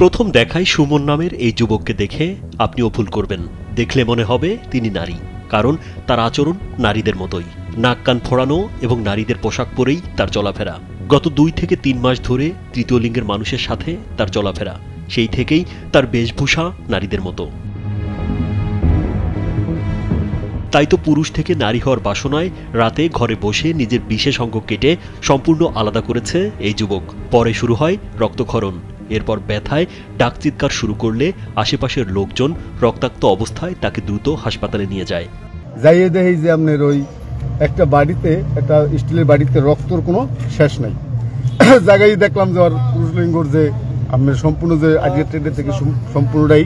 প্রথম দেখায় সুমন নামের এই যুবককে দেখে আপনিও ভুল করবেন। দেখলে মনে হবে তিনি নারী, কারণ তার আচরণ নারীদের মতোই। নাক কান ফোড়ানো এবং নারীদের পোশাক পরেই তার চলাফেরা। গত 2 থেকে 3 মাস ধরে তৃতীয় লিঙ্গের মানুষের সাথে তার চলাফেরা, সেই থেকেই তার বেশভূষা নারীদের মতো। তাই তো পুরুষ থেকে নারী হওয়ার বাসনায় রাতে ঘরে বসে নিজের বিশেষ অঙ্গ কেটে সম্পূর্ণ আলাদা করেছে এই যুবক। পরে শুরু হয় রক্তক্ষরণ। এরপর ব্যথায় ডাক চিৎকার শুরু করলে আশেপাশের লোকজন রক্তাক্ত অবস্থায় তাকে দ্রুত হাসপাতালে নিয়ে যায়। যাইয়ে দেখি যে আপনার ওই একটা বাড়িতে, একটা স্টিলের বাড়িতে রক্তর কোনো শেষ নাই। জায়গায় দেখলাম যে ওর পুরুষ লিঙ্গর যে আপনার সম্পূর্ণ যে আগের ট্রেডের থেকে সম্পূর্ণটাই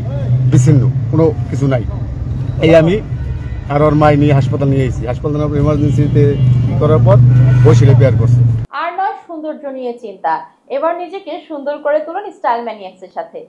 বিচ্ছিন্ন, কোনো কিছু নাই। এই আমি আর ওর মাই নিয়ে হাসপাতাল নিয়ে এসেছি। হাসপাতালে ইমার্জেন্সিতে করার পর বসিলে পেয়ার করছে। আর নয় সৌন্দর্য নিয়ে চিন্তা, এবার নিজেকে সুন্দর করে তুলুন স্টাইল ম্যানিয়াক্সের সাথে।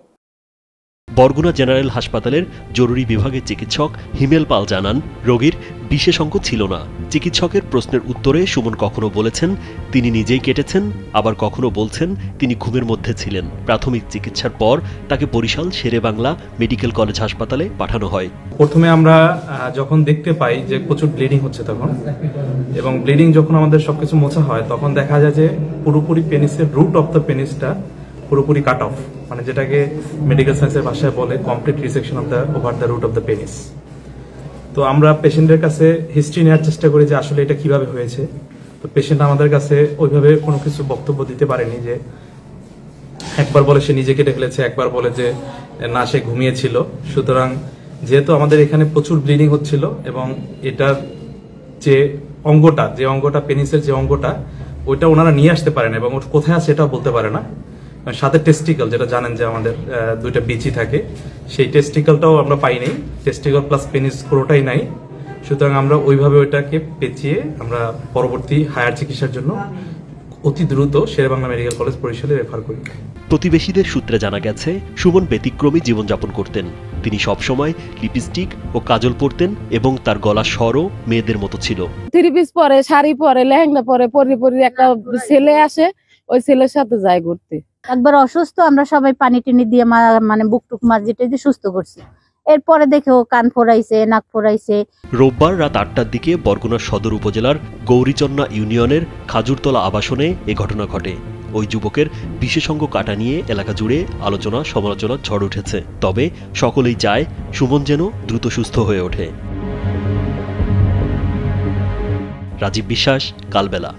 বরগুনা জেনারেল হাসপাতালের জরুরি বিভাগের চিকিৎসক হিমেল পাল জানান, রোগীর বিশেষ অঙ্গ ছিল না। চিকিৎসকের প্রশ্নের উত্তরে সুমন কখনো বলেছেন তিনি নিজেই কেটেছেন, আবার কখনো বলছেন তিনি ঘুমের মধ্যে ছিলেন। প্রাথমিক চিকিৎসার পর তাকে বরিশাল শেরেবাংলা মেডিকেল কলেজ হাসপাতালে পাঠানো হয়। প্রথমে আমরা যখন দেখতে পাই যে প্রচুর ব্লিডিং হচ্ছে তখন, এবং ব্লিডিং যখন আমাদের সবকিছু মোছা হয় তখন দেখা যায় যে পুরোপুরি পেনিসের রুট অফ দ্য পেনিসটা পুরোপুরি কাট অফ, মানে যেটাকে মেডিকেল সায়েন্সের ভাষায় বলে complete resection of the over the root of the penis. তো আমরা পেশেন্টের কাছে হিস্ট্রি নেওয়ার চেষ্টা করি যে আসলে এটা কিভাবে হয়েছে। তো পেশেন্ট আমাদের কাছে ওইভাবে কোনো কিছু বক্তব্য দিতে পারেনি। যে একবার বলে সে নিজে কেটে ফেলেছে, একবার বলে যে না সে ঘুমিয়েছিল। সুতরাং যেহেতু আমাদের এখানে প্রচুর ব্লিডিং হচ্ছিল এবং এটার যে অঙ্গটা পেনিসের যে অঙ্গটা ওইটা ওনারা নিয়ে আসতে পারে না, এবং ওটা কোথায় আছে এটাও বলতে পারে না। সাথে টেস্টিকল, যেটা জানেন যে আমাদের 2টা বিচি থাকে, সেই টেস্টিকলটাও আমরা পাই নাই। টেস্টিকল প্লাস পেনিস পুরোটাই নাই। সুতরাং আমরা ওইভাবে ওইটাকে পেঁচিয়ে আমরা পরবর্তী হায়ার চিকিৎসার জন্য অতি দ্রুত শেরেবাংলা মেডিকেল কলেজ বরিশালে রেফার করি। প্রতিবেশীদের সূত্রে জানা গেছে সুমন ব্যতিক্রমী জীবনযাপন করতেন। তিনি সবসময় লিপস্টিক ও কাজল পরতেন এবং তার গলার স্বরও মেয়েদের মতো ছিল। 3 পিস পরে, শাড়ি পরে, লেহেঙ্গা পরে, পরি একটা ছেলে আসে, ওই ছেলের সাথে যায় ঘুরতে। একবার অসুস্থ, আমরা সবাই পানি টানি দিয়ে মানে বুক টুক মাঝিটা দিয়ে সুস্থ করছি। এরপরে দেখে ও কান ফোড়াইছে, নাক ফোড়াইছে। রোববার রাত 8টার দিকে বরগুনা সদর উপজেলার গৌরীচন্না ইউনিয়নের খাজুরতলা আবাসনে এ ঘটনা ঘটে। ওই যুবকের বিশেষ অঙ্গ কাটা নিয়ে এলাকা জুড়ে আলোচনা সমালোচনার ঝড় উঠেছে। তবে সকলেই চায় সুমন যেন দ্রুত সুস্থ হয়ে ওঠে। রাজীব বিশ্বাস, কালবেলা।